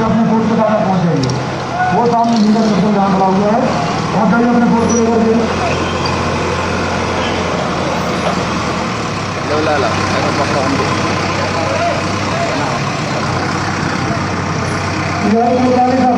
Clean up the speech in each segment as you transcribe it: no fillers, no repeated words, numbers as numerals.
अपने फोर्स के साथ पहुँच जाइए। वो सामने लीडर सबको जहाँ खड़ा हुआ है, पहुँच जाइए अपने फोर्स को लेकर के। सर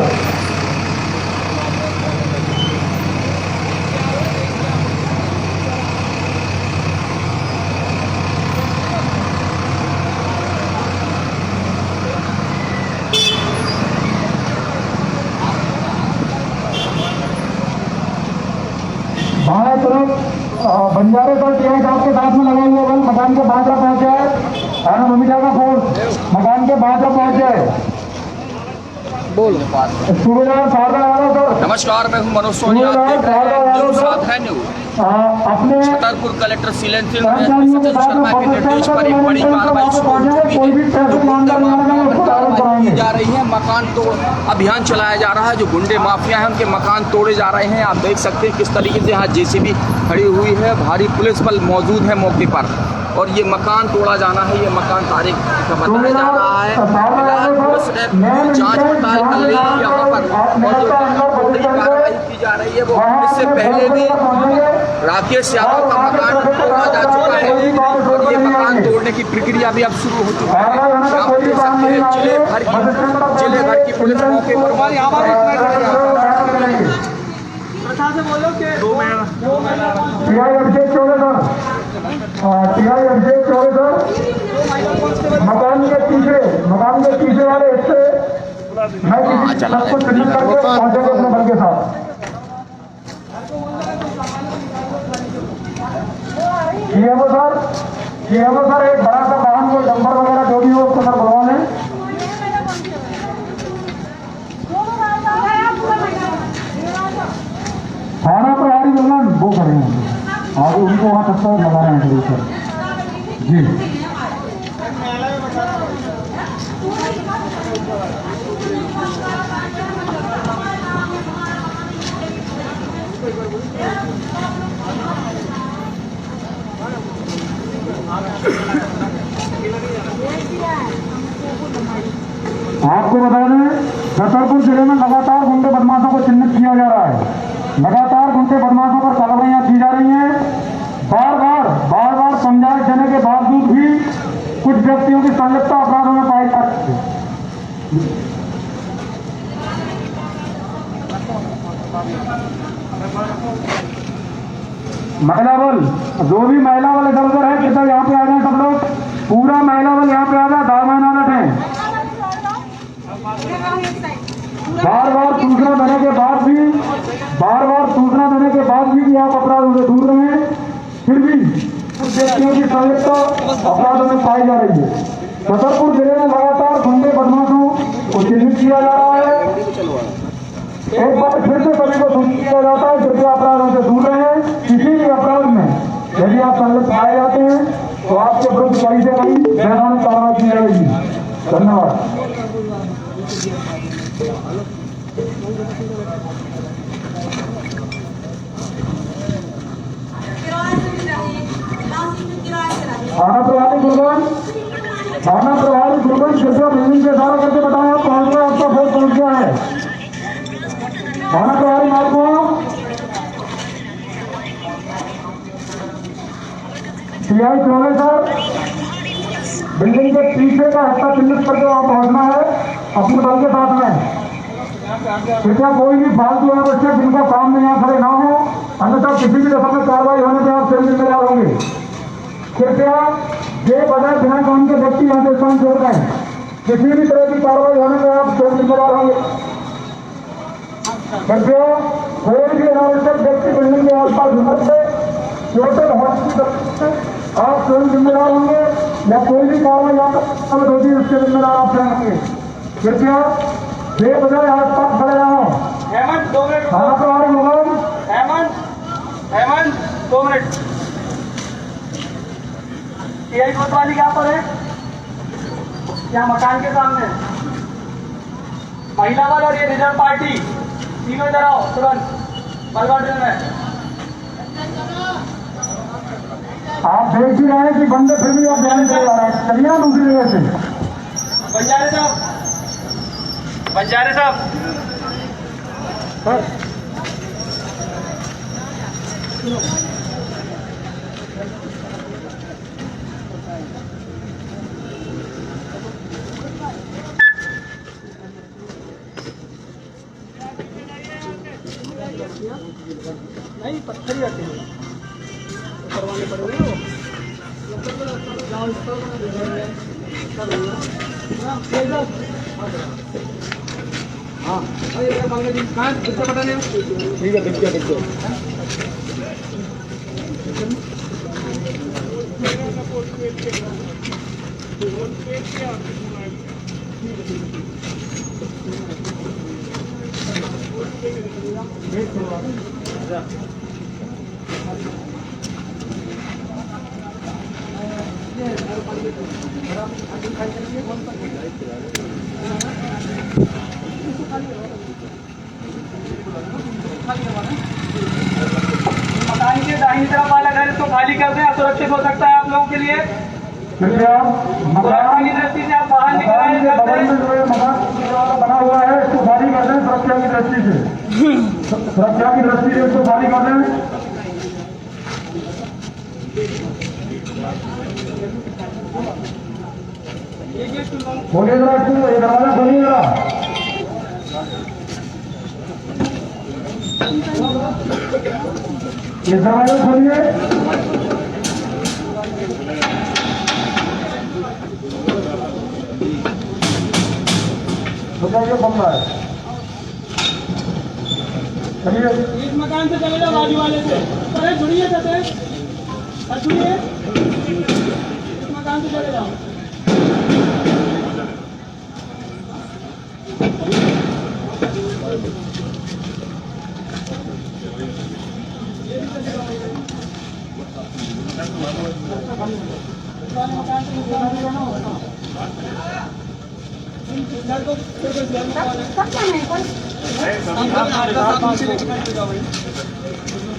बाएं तरफ बंजारे पर टीआई साहब के साथ में लगा हुआ बल मकान के बाहर पहुंचा है। थाना भूमिका का फोर्स मकान के बाहर पहुंचा है। बोल सूबेदार शारदा यादव सर। नमस्कार, मैं हूं मनोज सोनी, आप देख रहे हैं न्यूज़ 7 है न्यूज़। अपने छतरपुर कलेक्टर शैलेंद्र शर्मा के निर्देश पर एक बड़ी कार्रवाई शुरू हो चुकी है। की जा रही है, मकान तोड़ अभियान चलाया जा रहा है। जो गुंडे माफिया हैं उनके मकान तोड़े जा रहे हैं। आप देख सकते हैं किस तरीके से यहाँ जेसीबी खड़ी हुई है, भारी पुलिस बल मौजूद है मौके पर, और ये मकान तोड़ा जाना है। ये मकान तारीख का बताया जा रहा है। पुलिस ने जांच पड़ताल कर रही है यहाँ पर, और जो कार्रवाई की जा रही है वो इससे पहले भी राकेश यादव का मकान तोड़ा जा चुका है, और ये मकान तोड़ने की प्रक्रिया भी अब शुरू हो चुकी है। आप देख सकते हैं जिले भर की पुलिस मौके पर मकान के पीछे वाले हिस्से मैं किसी सबको चिन्हित करके पहुंचेंगे अपने बल के साथ। सीएमओ सर एक बड़ा सा वाहन को डंपर वगैरह जो भी हो उसको सर बुलवा लें। थाना प्रभारी बोलना वो करेंगे और उनको वहाँ तक तो लगा रहे हैं सर जी। आपको बता दें, छतरपुर जिले में लगातार गुंडे बदमाशों को चिन्हित किया जा रहा है। लगातार गुंडे बदमाशों पर कार्रवाइयां की जा रही हैं। बार बार समझाइश देने के बावजूद भी कुछ व्यक्तियों की संलिप्तता अपराधों में पाई जाती है। महिला बल, जो भी महिला बल इधर उधर है कृपया यहाँ पे आ जाए सब लोग। पूरा महिला बल यहाँ पे आ जाए, दामन है। बार बार सूचना देने के बाद भी आप अपराधों से दूर रहें, फिर भी कुछ व्यक्तियों की संलिप्तता अपराधों में पाई जा रही है। छतरपुर जिले में लगातार गुंडे बदमाशों को चिन्हित किया जा रहा है। एक बार फिर से सभी को सूचित किया जाता है कृपया अपराधों से दूर रहें। किसी भी अपराध में यदि आप संलिप्त पाए जाते हैं तो आपके विरुद्ध कड़ी से कड़ी वैधानिक कार्रवाई की जाएगी। धन्यवाद। थाना प्रभारी गुलबन कृपया बिल्डिंग से इशारा करके बताएं आप पहुंच गए, आपका फोन पहुंच गया है। थाना प्रभारी माल को सीआई चौबे सर बिल्डिंग के पीछे का हिस्सा चिन्हित करके वहां पहुंचना है अपने बल के साथ में। कृपया कोई भी फालतू आवश्यक जिनका काम में यहाँ खड़े ना हो, अन्यथा किसी भी दफा में कार्रवाई होने पर आप स्वयं जिम्मेदार होंगे। कृपया बेवजह बिना काम के व्यक्ति यहाँ से स्थान छोड़ दें। किसी भी तरह की कार्रवाई होने पर आप स्वयं जिम्मेदार होंगे। कृपया कोई भी अनावश्यक व्यक्ति बिल्डिंग के आसपास घूमने से टोटल हॉस्पिटल आप स्वयं जिम्मेदार होंगे, या कोई भी कार्रवाई आप होगी उसके जिम्मेदार आप स्वयं होंगे। कृपया बेवजह आसपास खड़े रहो। हेमंत 2 मिनट। थाना प्रभारी मोहन हेमंत 2 मिनट। टीआई कोतवाली क्या पर है? यहाँ मकान के सामने महिला बल और ये रिजर्व पार्टी तीनों इधर आओ तुरंत बलवाटिल में। आप देख भी रहे हैं कि बंदे फिर भी आप ध्यान से जा रहे हैं। चलिए दूसरी जगह से बंजारे साहब बंजारे साहब नहीं पत्थर ही आते हैं करवाने पड़ेंगे हाँ ठीक है दिख गया मकान के दाहिनी तरफ वाला घर इसको खाली कर दें, असुरक्षित हो सकता है आप लोगों के लिए। कृपया सुरक्षा की दृष्टि से आप बाहर निकल मकान के बगल में जो मकान बना हुआ है इसको खाली कर दें सुरक्षा की दृष्टि से। सुरक्षा की दृष्टि से इसको खाली कर दें। खोलिए जरा इसको, ये दरवाजा खोलिए जरा। ये दरवाजा खोलिए। बताइए बम रहा है। चलिए इस मकान से चले जाओ बाजू वाले से। अरे जुड़िए कहते हैं, जुड़िए इस मकान से चले जाओ।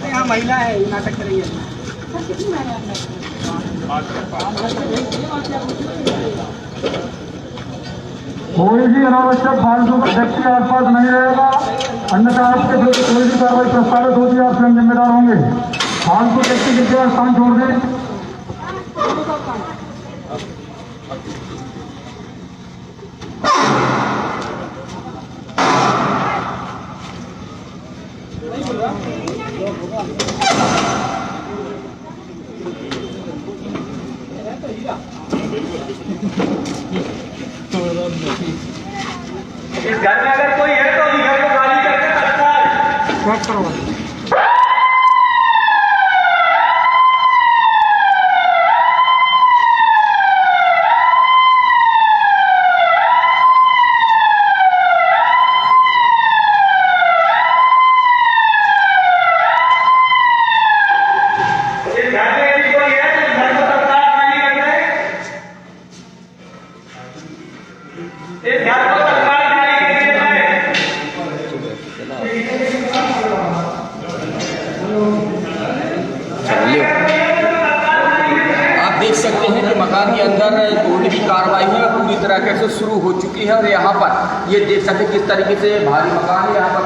यहाँ महिला है, नाटक कर रही है। कोई भी अनावश्यक फालतू का व्यक्ति आसपास नहीं रहेगा, अन्यथा आपके विरुद्ध कोई भी कार्रवाई प्रस्तावित होगी, आप स्वयं जिम्मेदार होंगे। फालतू व्यक्ति कृपया स्थान छोड़ दें। इस घर में अगर कोई है तो इस घर को खाली करके तत्काल आप देख सकते हैं कि मकान के अंदर तोड़ने की कार्रवाई है पूरी तरीके से शुरू हो चुकी है। और यहाँ पर ये देख सकते हैं किस तरीके से भारी मकान है, यहाँ पर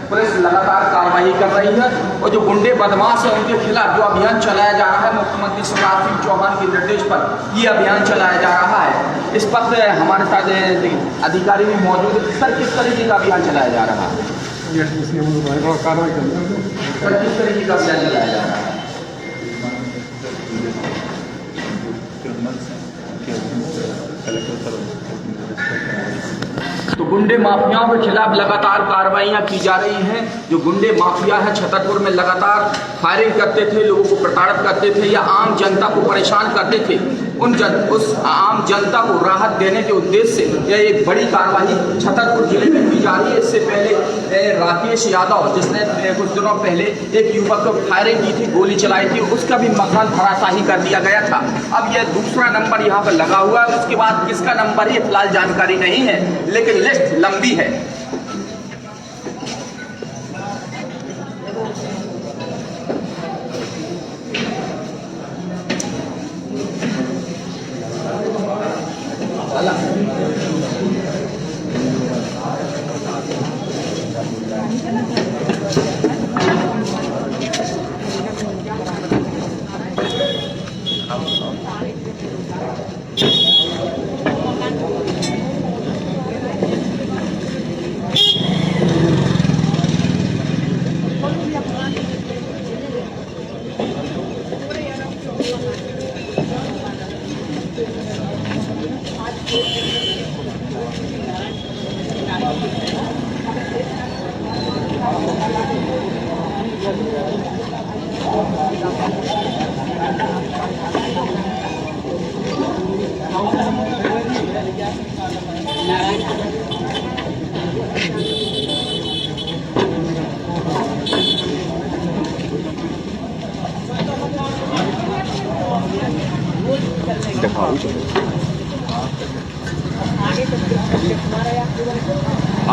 पुलिस लगातार कार्रवाई कर रही है। और जो गुंडे बदमाश है उनके खिलाफ जो अभियान चलाया जा रहा है, मुख्यमंत्री शिवराज सिंह चौहान के निर्देश पर ये अभियान चलाया जा रहा है। इस पर हमारे साथ अधिकारी भी मौजूद है। सर, किस तरीके का अभियान चलाया जा रहा है? कार्रवाई करें। सर, किस तरीके का अभियान चलाया जा रहा है? तो गुंडे माफियाओं के खिलाफ लगातार कार्रवाइयां की जा रही हैं। जो गुंडे माफिया है छतरपुर में लगातार फायरिंग करते थे, लोगों को प्रताड़ित करते थे या आम जनता को परेशान करते थे, उस आम जनता को राहत देने के उद्देश्य से यह एक बड़ी कार्रवाई छतरपुर जिले में की जा रही है। इससे पहले राकेश यादव, जिसने कुछ दिनों पहले एक युवक को फायरिंग की थी, गोली चलाई थी, उसका भी मकान धराशाही कर दिया गया था। अब यह दूसरा नंबर यहाँ पर लगा हुआ है। उसके बाद किसका नंबर है फिलहाल जानकारी नहीं है, लेकिन लिस्ट लंबी है।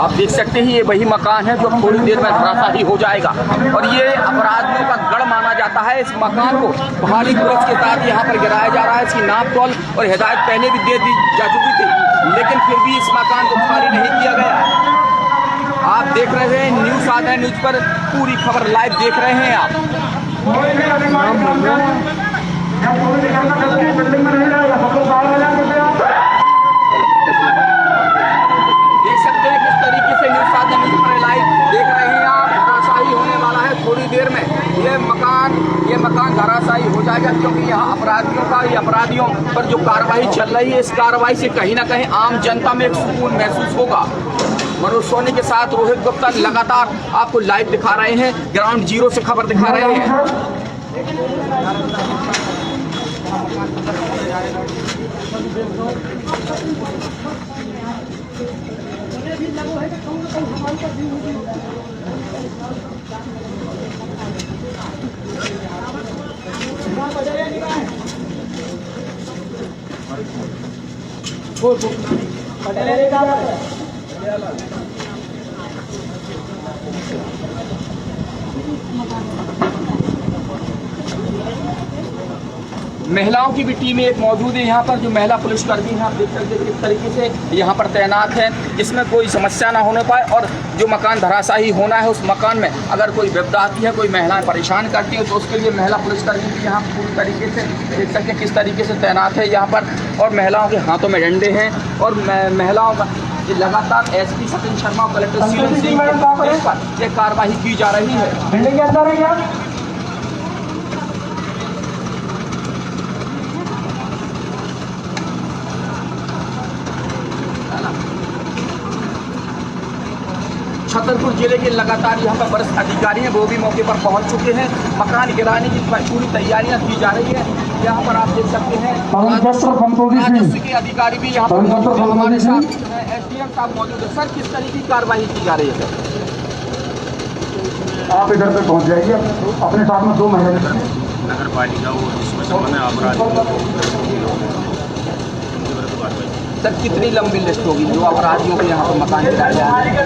आप देख सकते हैं ये वही मकान है जो थोड़ी देर में धराशायी हो जाएगा और ये अपराधियों का गढ़ माना जाता है। इस मकान को भारी पुलिस के साथ यहाँ पर गिराया जा रहा है। इसकी नाप तोल और हिदायत पहले भी दे दी जा चुकी थी, लेकिन फिर भी इस मकान को खाली नहीं किया गया। आप देख रहे हैं न्यूज़ आता है, न्यूज़ पर पूरी खबर लाइव देख रहे हैं आप। देख सकते हैं किस तरीके से न्यूज़ आता है, न्यूज़ पर लाइव देख रहे हैं आप। धराशायी होने वाला है थोड़ी देर में ये मकान धराशायी हो जाएगा, क्योंकि यहाँ अपराधियों पर जो कार्रवाई चल रही है, इस कार्रवाई से कहीं ना कहीं आम जनता में एक सुकून महसूस होगा। मनोज सोनी के साथ रोहित गुप्ता लगातार आपको लाइव दिखा रहे हैं, ग्राउंड जीरो से खबर दिखा रहे हैं। महिलाओं की भी टीम एक मौजूद है यहाँ पर, जो महिला पुलिसकर्मी हैं। आप देख सकते हैं किस तरीके से यहाँ पर तैनात हैं, इसमें कोई समस्या ना होने पाए। और जो मकान धराशायी होना है, उस मकान में अगर कोई विपदा आती है, कोई महिलाएं परेशान करती हैं, तो उसके लिए महिला पुलिसकर्मी भी यहाँ पूरी तरीके से देख सकते हैं किस तरीके से तैनात है यहाँ पर। और महिलाओं के हाथों में डंडे हैं और महिलाओं का लगातार एसपी सचिन शर्मा और कलेक्टर सीएम सिंह के निर्देश पर यह कार्रवाई की जा रही है। छतरपुर जिले के लगातार यहाँ पर वरिष्ठ अधिकारी हैं, वो भी मौके पर पहुँच चुके हैं। मकान गिराने की पूरी तैयारियाँ की जा रही है। यहाँ पर आप देख सकते हैं राजस्व के अधिकारी भी यहाँ पर मौजूद हैं, हमारे साथ एसडीएम साहब मौजूद है। सर, किस तरीके की कार्रवाई की जा रही है? सर, आप इधर पे पहुँच जाइए, अपने साथ में 2 महिला नगर पालिका वो इसमें संबंध में अपराध। सर, कितनी लंबी लिस्ट होगी जो अपराधियों के यहाँ पर मकान गिराए जा रहे हैं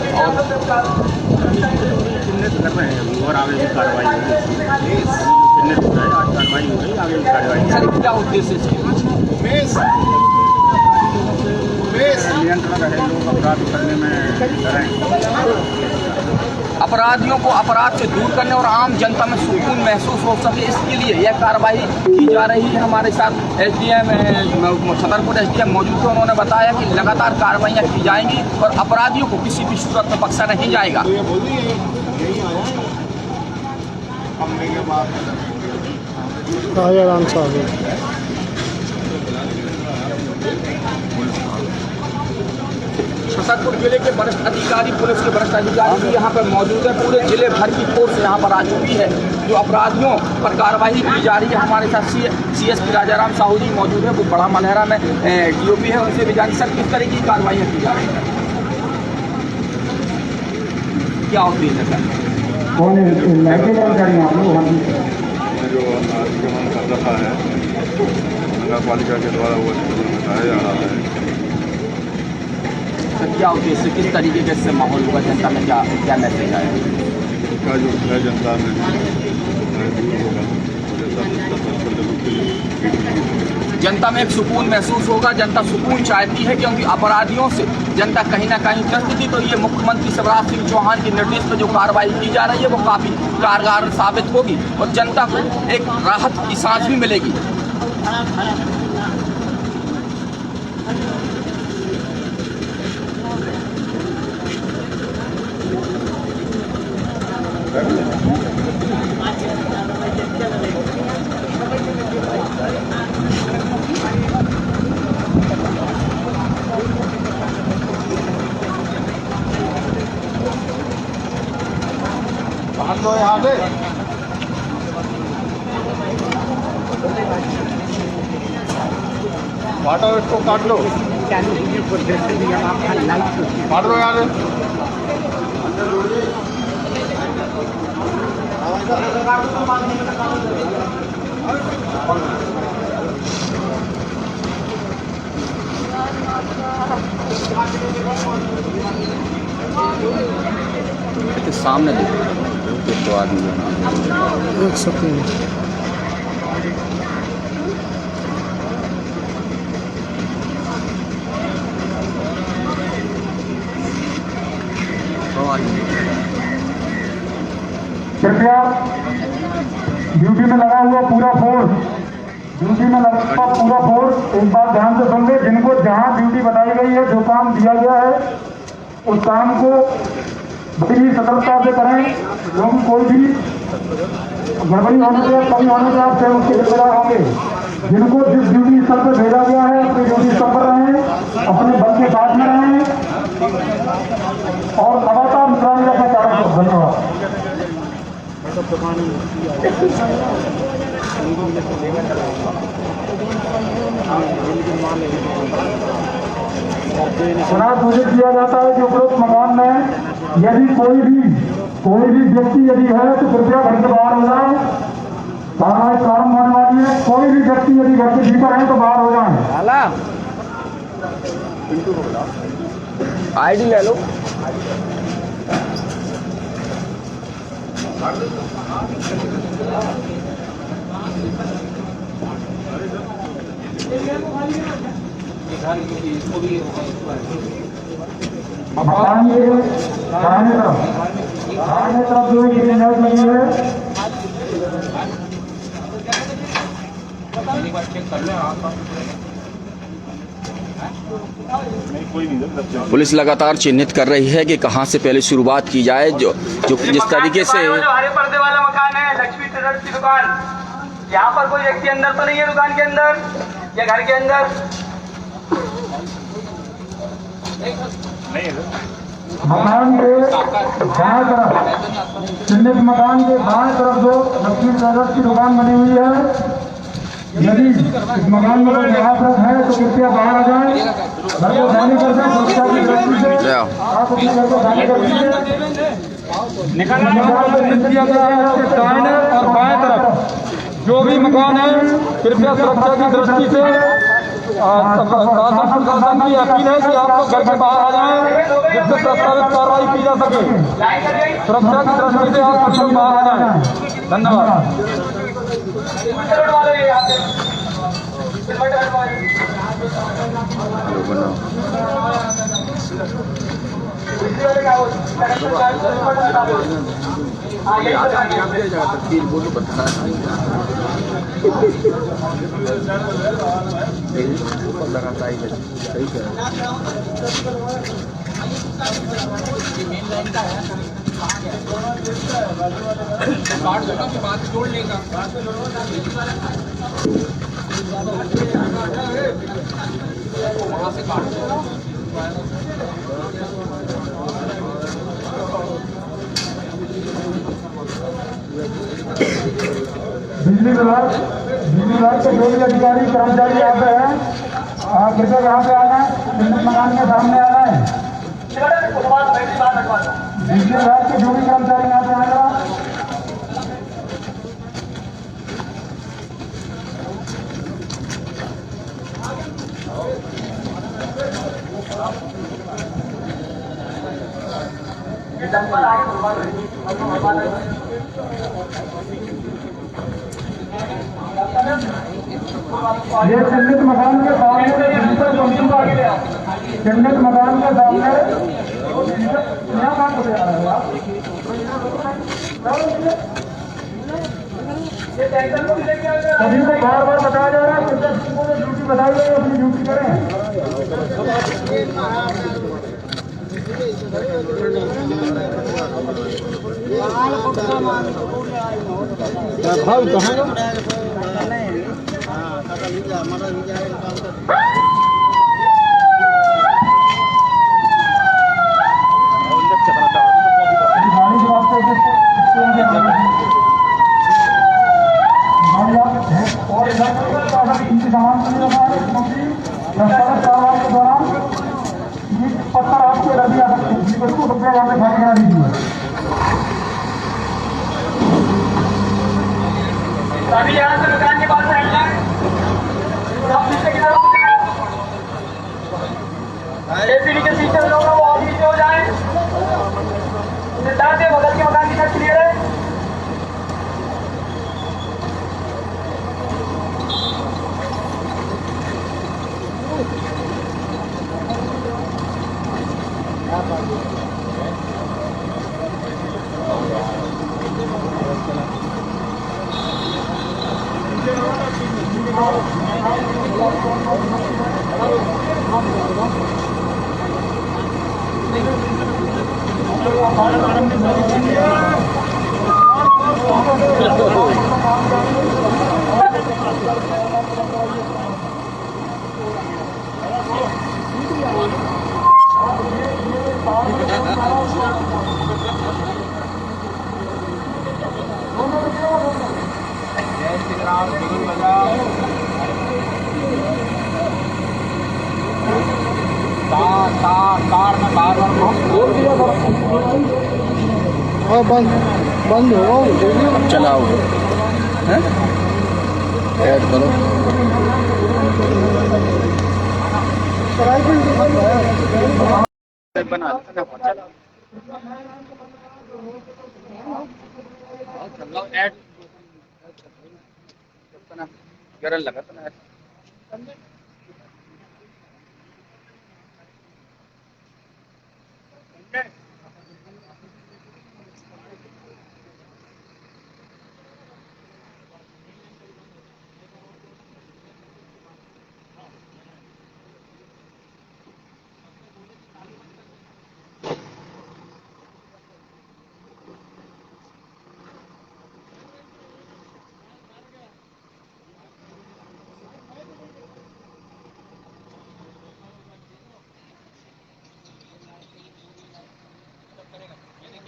और आगे भी कार्रवाई होगी? कार्रवाई हो गई, आगे भी कार्रवाई। सर, क्या उद्देश्य इसके नियंत्रण रहे, लोग अपराध करने में डरें। अपराधियों को अपराध से दूर करने और आम जनता में सुकून महसूस हो सके, इसके लिए यह कार्रवाई की जा रही है। हमारे साथ एसडीएम छतरपुर एसडीएम मौजूद थे, उन्होंने बताया कि लगातार कार्रवाइयाँ की जाएंगी और अपराधियों को किसी भी सूरत में बख्शा नहीं जाएगा। छतरपुर जिले के वरिष्ठ अधिकारी, पुलिस के वरिष्ठ अधिकारी भी यहाँ पर मौजूद है। पूरे जिले भर की फोर्स यहाँ पर आ चुकी है, जो अपराधियों पर कार्रवाई की जा रही है। हमारे साथ सीएसपी राजाराम साहू जी मौजूद है, वो बड़ा मलहरा में डीओपी है, उनसे भी जान। सर, किस तरह की कार्रवाई की जा रही है, क्या उद्देश्य है सर? जो अतिक्रमण कर रखा है नगर पालिका के द्वारा, वो बताया जा रहा है। सर, क्या उद्देश्य, किस तरीके के इससे माहौल होगा जनता में, क्या मैसेज आएगा? इसका जो है जनता में जनता में एक सुकून महसूस होगा। जनता सुकून चाहती है, क्योंकि अपराधियों से जनता कहीं ना कहीं त्रस्त थी। तो ये मुख्यमंत्री शिवराज सिंह चौहान के निर्देश पर जो कार्रवाई की जा रही है, वो काफ़ी कारगर साबित होगी और जनता को एक राहत की सांस भी मिलेगी। लो यहाँ से। काटो इसको, काट लो, काट लो यहाँ से। सामने देखो तो आदमी देख सकते हैं। कृपया ड्यूटी में लगा हुआ पूरा फोर्स, ड्यूटी में लगा हुआ पूरा फोर्स एक बार ध्यान से सुन ले। जिनको जहां ड्यूटी बताई गई है, जो काम दिया गया है, उस काम को बड़ी सतर्कता से करें, क्योंकि कोई भी गड़बड़ी होने से, कमी होने से आप स्वयं उसके जिम्मेदार होंगे। जिनको जिस ड्यूटी स्तर पर भेजा गया है, अपनी ड्यूटी स्तर पर रहें, अपने बल के साथ में रहें और लगातार निगरानी रखें चालक को। धन्यवाद। चुनाव घोषित किया जाता है कि उपरोक्त मकान में यदि कोई भी व्यक्ति यदि है तो कृपया घर से बाहर हो जाए। कार्रवाई प्रारंभ होने वाली है। कोई भी व्यक्ति यदि घर के भीतर है तो बाहर हो जाए। आईडी ले लो। मकान के दाहिने तरफ जो ये नजर लगी है, पुलिस लगातार चिन्हित कर रही है कि कहां से पहले शुरुआत की जाए। जो जिस तरीके से जो हरे पर्दे वाला मकान है, लक्ष्मी ट्रेडर्स की दुकान, यहाँ पर कोई व्यक्ति अंदर तो नहीं है दुकान के अंदर या घर के अंदर? मकान के बाएं तरफ, चिन्हित मकान के बाएं तरफ जो लक्ष्मी ट्रेडर्स की दुकान बनी हुई है, यदि इस मकान में कोई निवासरत है तो कृपया बाहर आ जाए। घर को खाली कर दें, सुरक्षा की दृष्टि से आप अपने घर को खाली कर दीजिए। किया गया है इसके दाहिने और बाएं तरफ जो भी मकान है, कृपया सुरक्षा की दृष्टि से प्रशासन की अपील है कि आप लोग घर के बाहर आ जाएं, जिससे प्रस्तावित कार्रवाई की जा सके। सुरक्षा की दृष्टि से आप सब बाहर आ जाएं। धन्यवाद। जोड़ लेगा। वहाँ से काट बिजली विभाग के जो भी अधिकारी कर्मचारी यहाँ पे हैं, कृपया यहाँ पे आ जाए, चिन्हित मकान के सामने आ जाए। बिजली विभाग के जो भी कर्मचारी यहाँ पे आएगा, ये चिन्हित मकान के सामने चिन्हित मकान के सामने यहाँ बात हो रहा है। सभी को बार बार बताया जा रहा है, ड्यूटी बताई गई, अपनी ड्यूटी करें। भाव कहाँ गाड़ी कृपया यहाँ पे खड़े करा दीजिए। अभी यहाँ से दुकान के पास हट जाए, सब पीछे की तरफ एसीडी के शीशे लोग वो और नीचे हो जाए। सिद्धार्थ बगल के मकान की छत क्लियर है। कार में बार बार बंद बंद हो चलाओ ऐड करो। बना चलाओ ऐड गरल लगा था ना।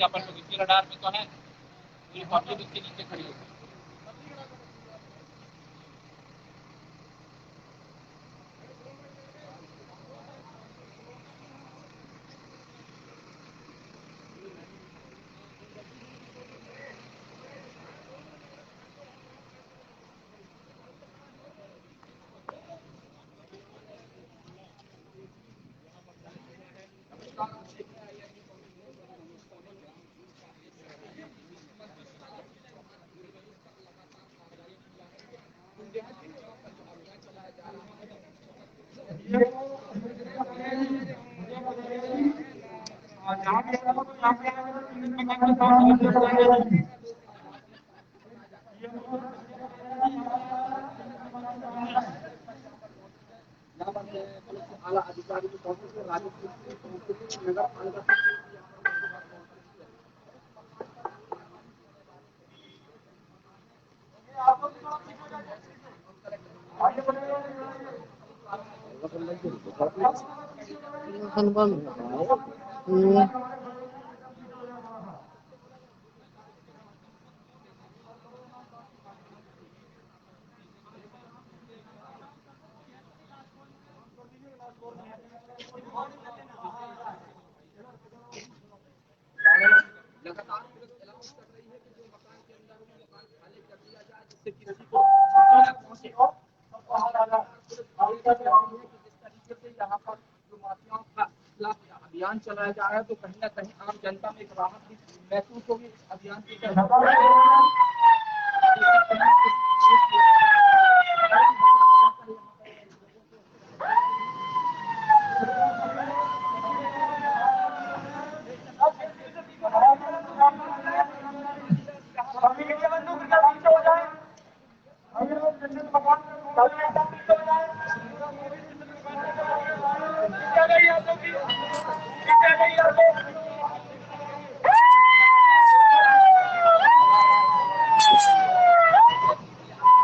अपन लोग इसके रडार में तो है, पूरी पब्लिक इसके नीचे खड़ी है। आला अधिकारी को अभियान चलाया जा रहा है, तो कहीं ना कहीं आम जनता में एक राहत भी महसूस होगी इस अभियान के तहत।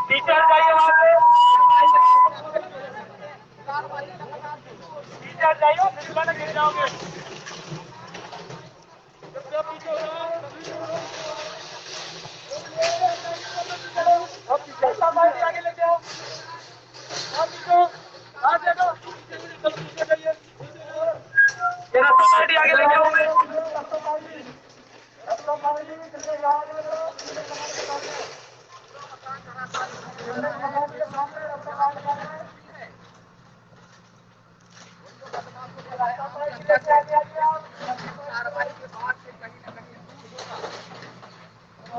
पीछे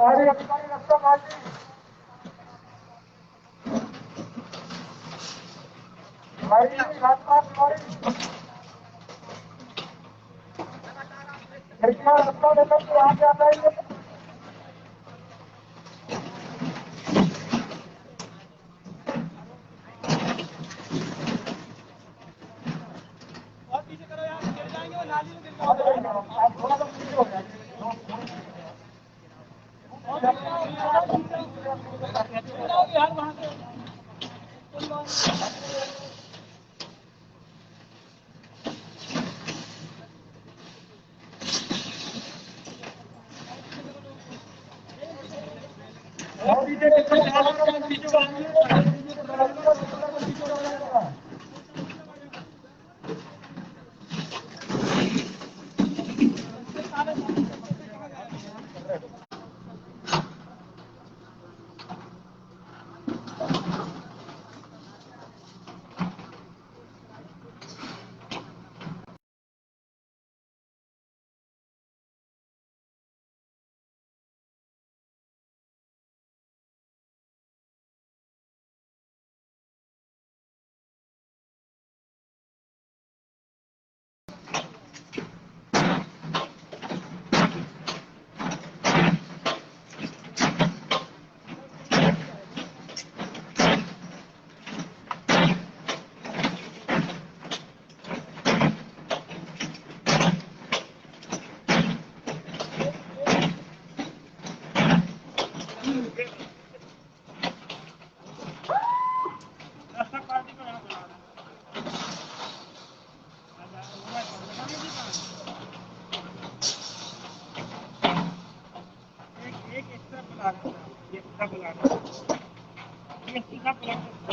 सारे अधिकारी रास्ता मार्गी हमारी रास्ता हमारी खिड़कियां रास्ता लेकर के यहाँ से आ जाएंगे। और पीछे करो यार, गिर जाएंगे वो नाली में गिर जाएंगे। आप थोड़ा सा पीछे हो जाएंगे। और पीछे आओ, गिर जाओगे यार वहाँ से। और पीछे पीछे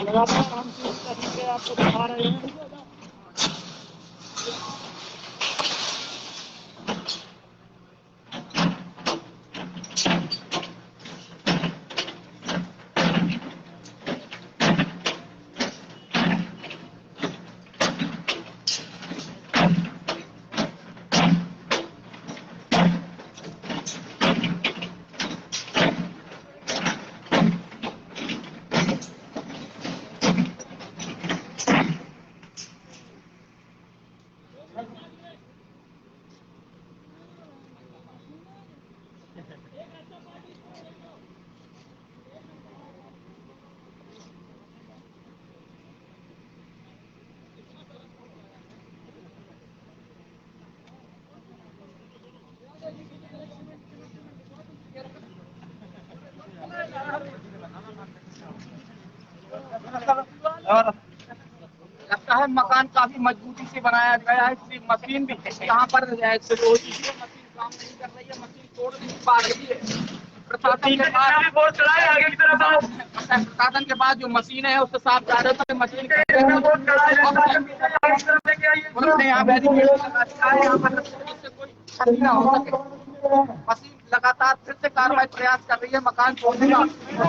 लगातार हम किस तरीके आपको दिखा रहे हैं। लगता है मकान काफी मजबूती से बनाया गया है। इसलिए मशीन भी यहाँ पर मशीन काम नहीं कर रही है, मशीन तोड़ नहीं पा रही है। प्रशासन के पास जो मशीन है उससे साफ जा रहे थे मशीन उन्होंने यहाँ बैरिकेड लगा दिया है, यहाँ पर जिससे कोई क्षति ना हो सके। मशीन लगातार फिर से कार्रवाई प्रयास कर रही है मकान तोड़ने का।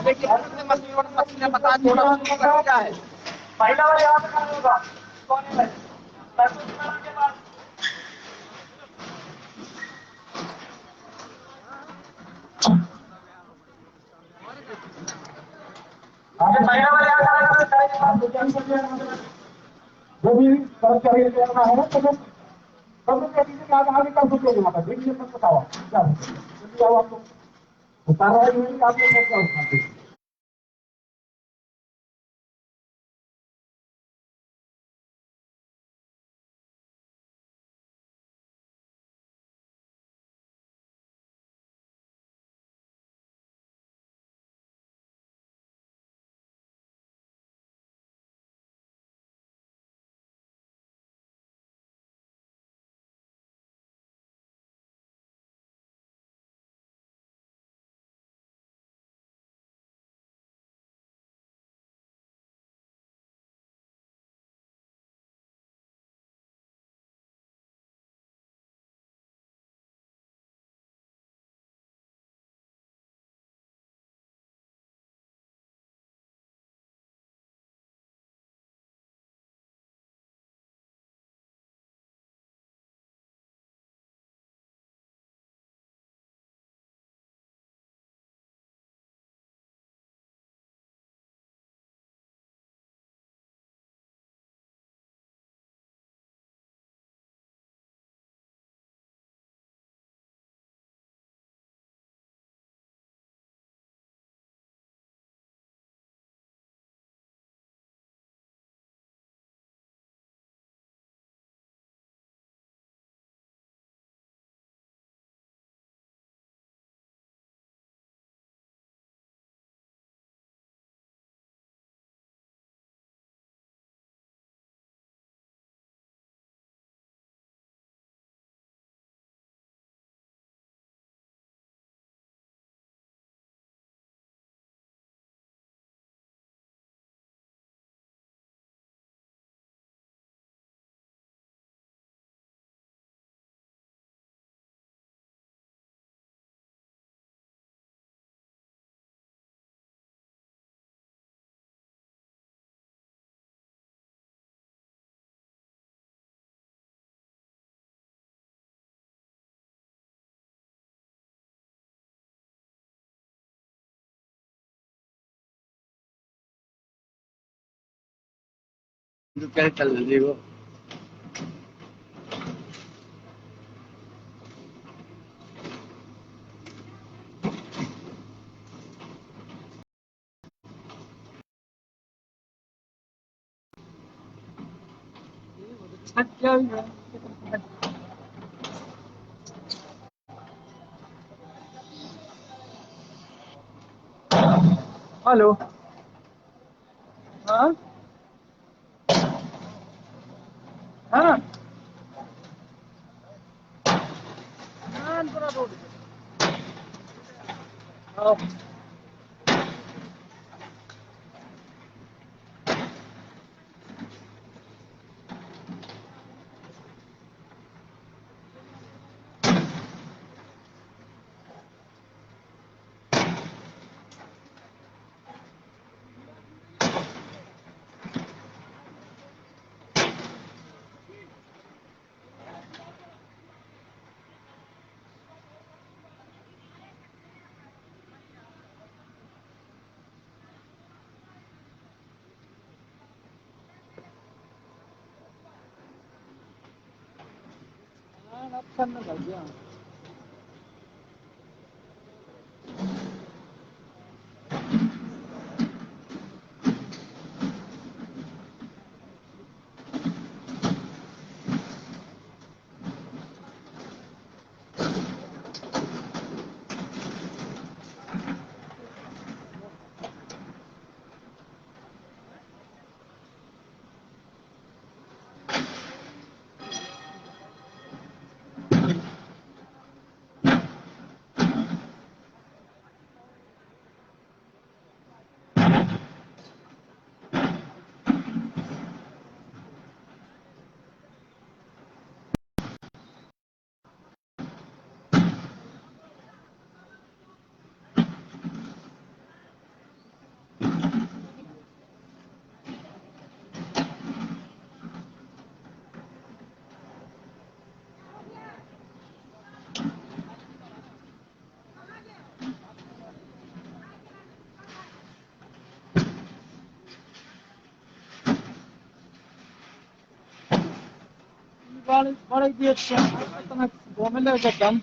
देखिए फिर से मशीन ने मकान तोड़ना शुरू कर दिया है। महिला वाले यहाँ पे खड़े होगा कोने में के पास महिला वाले यहाँ खड़े होगा। जो भी कर्मचारी करना है ना तो आगे कर सकते यहाँ पर देखिए सब बताओ क्या आप लोग कार्रवाई हुई आप लोग क्या उठाते हैं। क्या चल रही वो हेलो हाँ हाँ नानपुरा रोड हाँ अच्छा ना लग गया बड़े दिए इतना घूमे लगे दम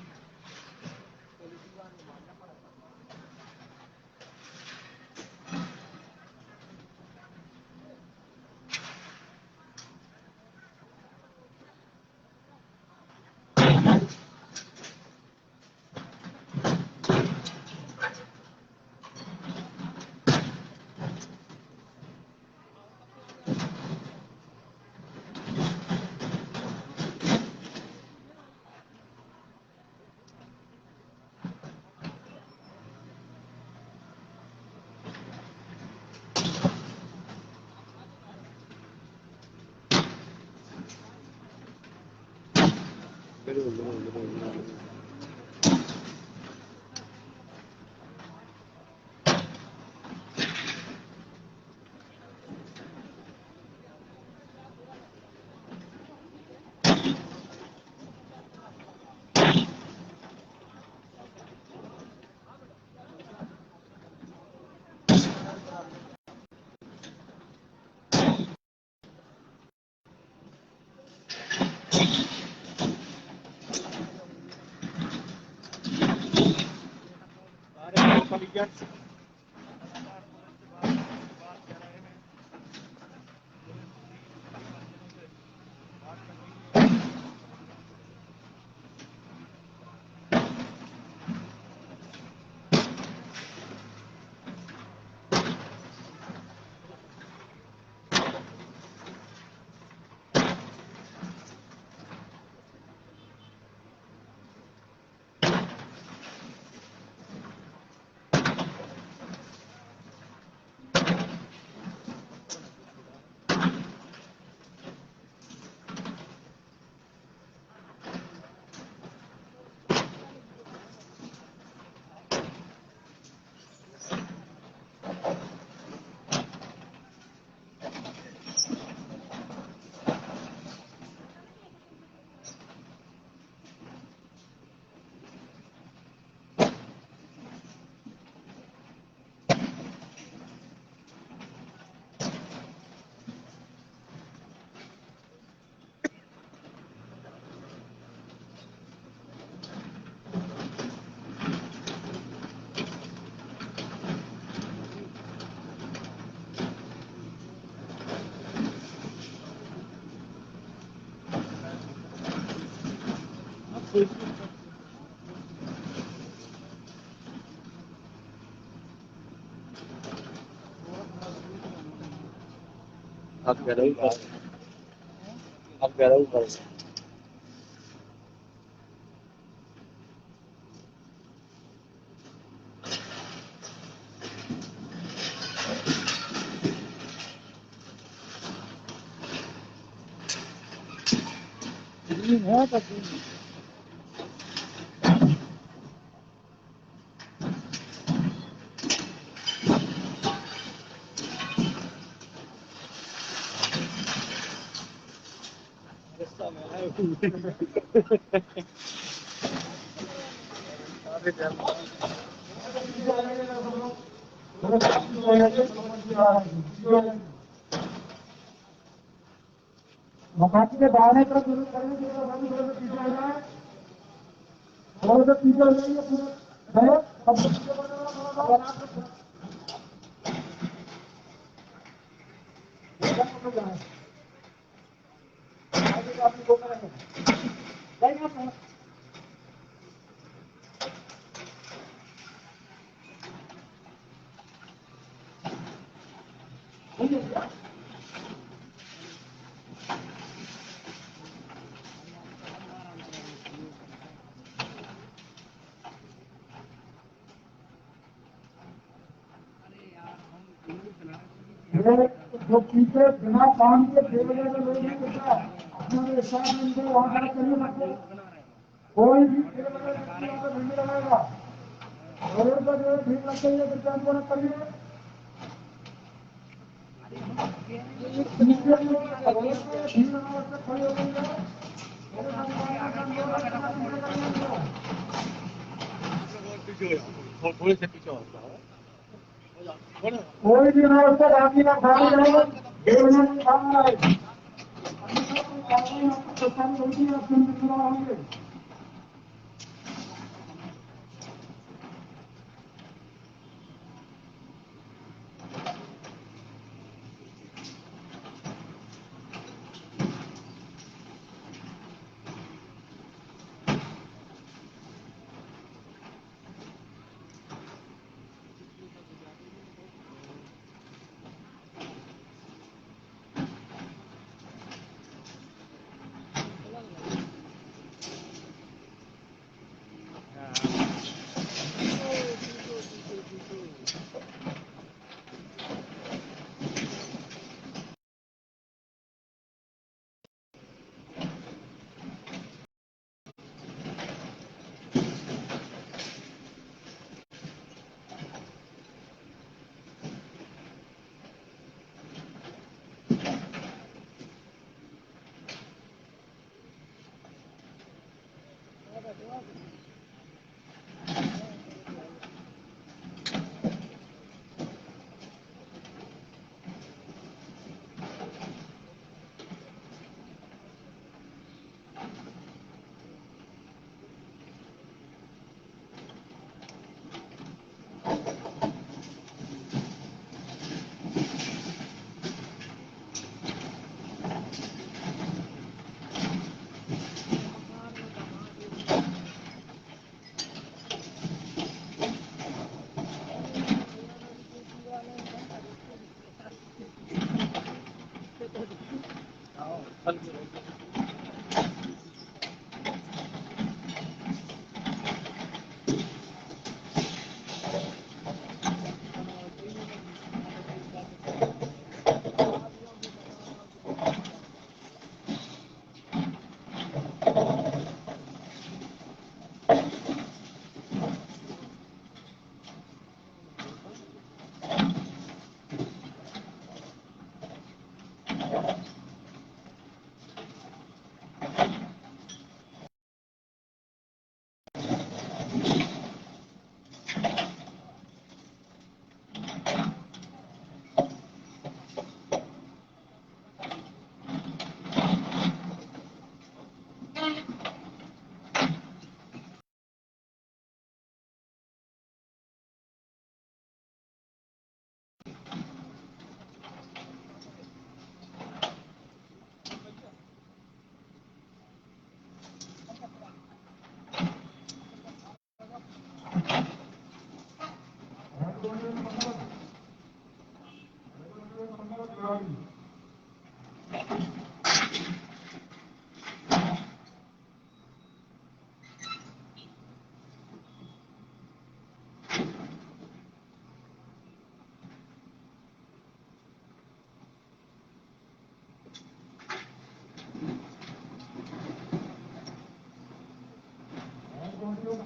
अब कह रही हूँ, अब कह रहा हूँ है तो मकान के दाहिने तरफ जरूर करेंगे, पीछे हो जाए, थोड़ा सा पीछे हो जाइए, पूरा अब पीछे बढ़ जाओ, थोड़ा सा आगे आपने बोला है जाइए। ये जो पीछे बिना काम के बेवजह के लोग नहीं करता, अपने साथ में इनको वहां खड़ा करिए रखो, कोई भी बेवजह व्यक्ति यहाँ पे भीड़ लगाएगा, रोड पर जो है भीड़ लग गई है, कृपया उनको न करिए। पीछे भी रोड पर भीड़ लगा उससे खड़ी हो गई है, मेरे थोड़े से पीछे कोई भी अनावश्यक आदमी का खाली रहेगा, बेवजह नहीं खाना है, होंगे।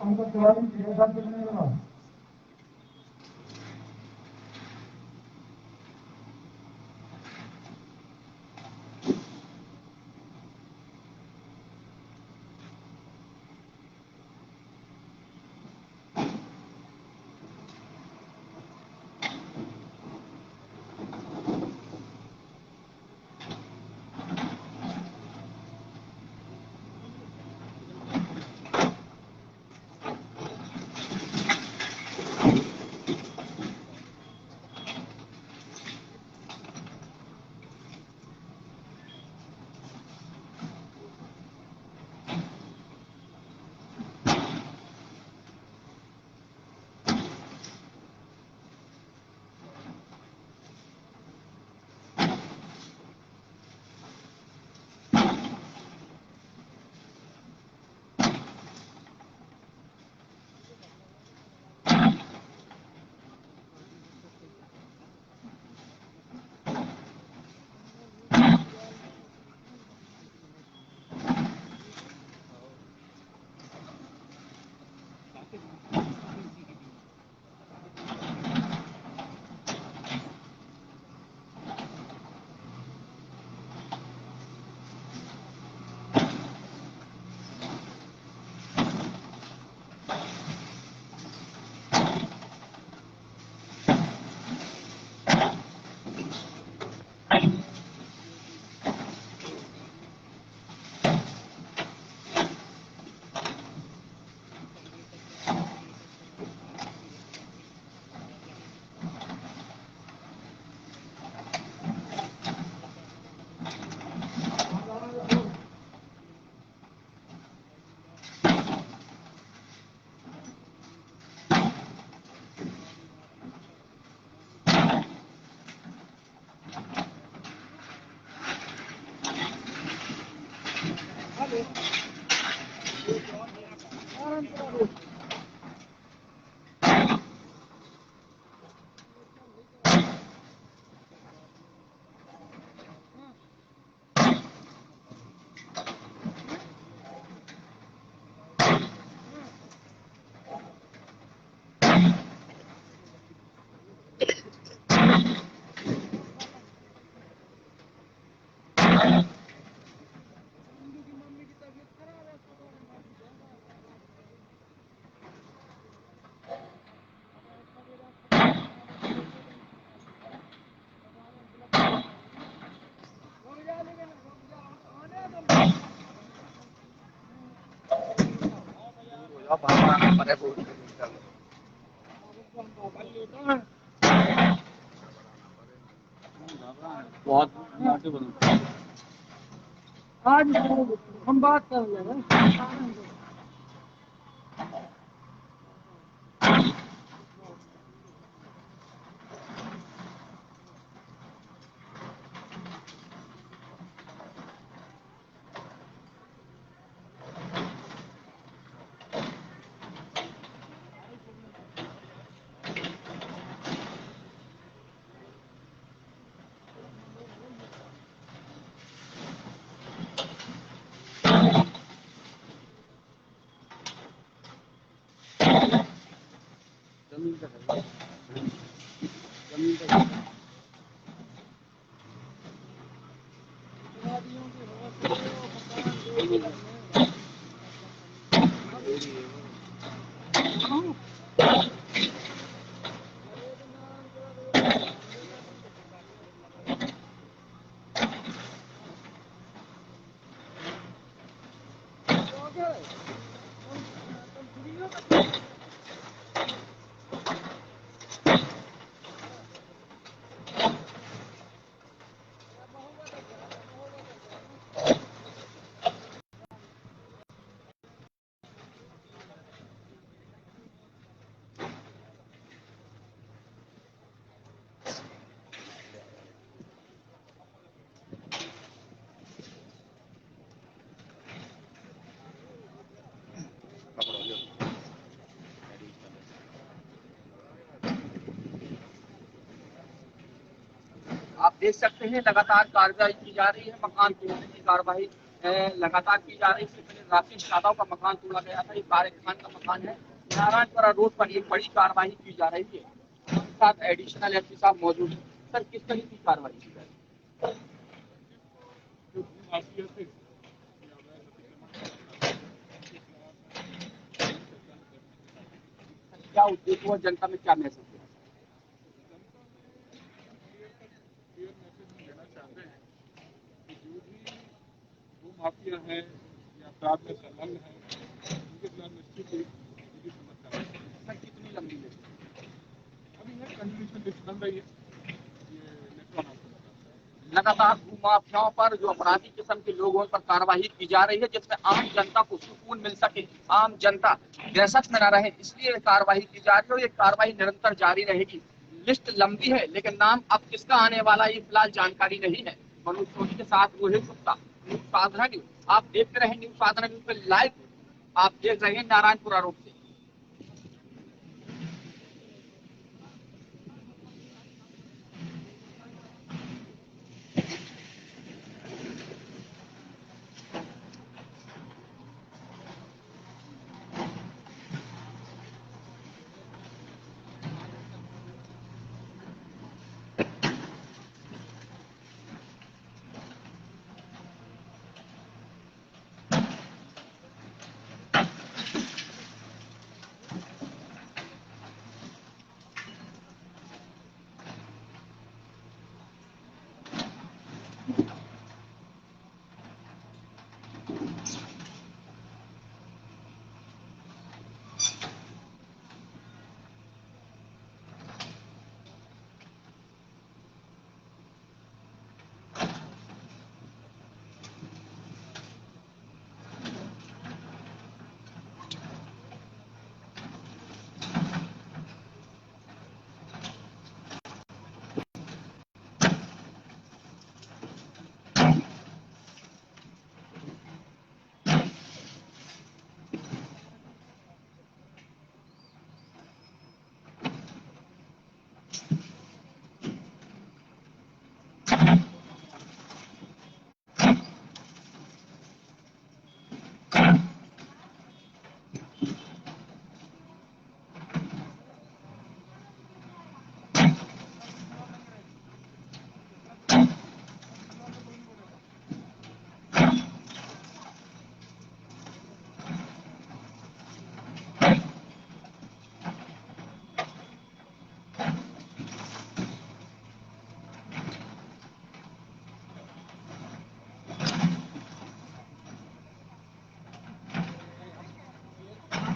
उनका खिलाड़ी साहब कितने लगा बहुत आज हम बात कर रहे हैं। जमीन का जमीन का आप देख सकते हैं लगातार कार्रवाई की जा रही है, मकान तोड़ने की कार्रवाई लगातार की जा रही है। राकेश यादव का मकान तोड़ा गया था। ये तारिक खान का मकान है। नारायणपुरा रोड पर ये बड़ी कार्रवाई की जा रही है। हमारे साथ एडिशनल एसपी साहब मौजूद हैं। सर, किस तरह की कार्रवाई की जा रही है? क्या उद्देश्य हुआ, जनता में क्या मैसेज दिया? देना चाहते हैं कि जो भी भूमाफिया है या अपराध में संलग्न है उनके खिलाफ निश्चित ही समस्या है। सर, कितनी लंबी लिस्ट? अभी है कंटिन्यूशन लिस्ट बन रही है। ये नेक्स्ट वन आपको बताता है। लगातार भूमाफियाओं पर, जो अपराधी किस्म के लोगों पर कार्रवाई की जा रही है, जिससे आम जनता को सुकून मिल सके, आम जनता दहशत में न रहे, इसलिए कार्रवाई की जा रही है। और ये कार्रवाई निरंतर जारी रहेगी। लिस्ट लंबी है, लेकिन नाम अब किसका आने वाला ये फिलहाल जानकारी नहीं है। मनोज सोनी के साथ रोहित गुप्ता, न्यूज साधना न्यूज। आप देखते रहे न्यूज साधना न्यूज पे लाइव। आप देख रहे हैं नारायणपुरा रोड से।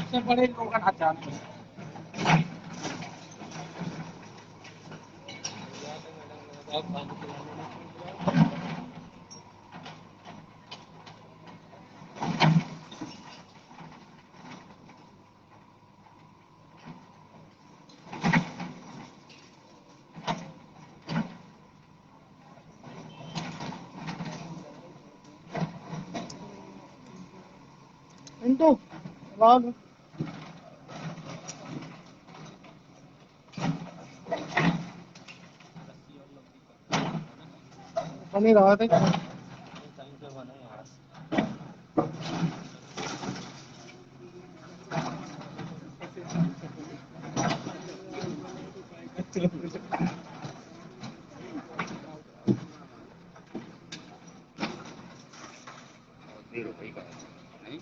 सबसे बड़े लोग का नाचान इनको राग बनी रहा था। नहीं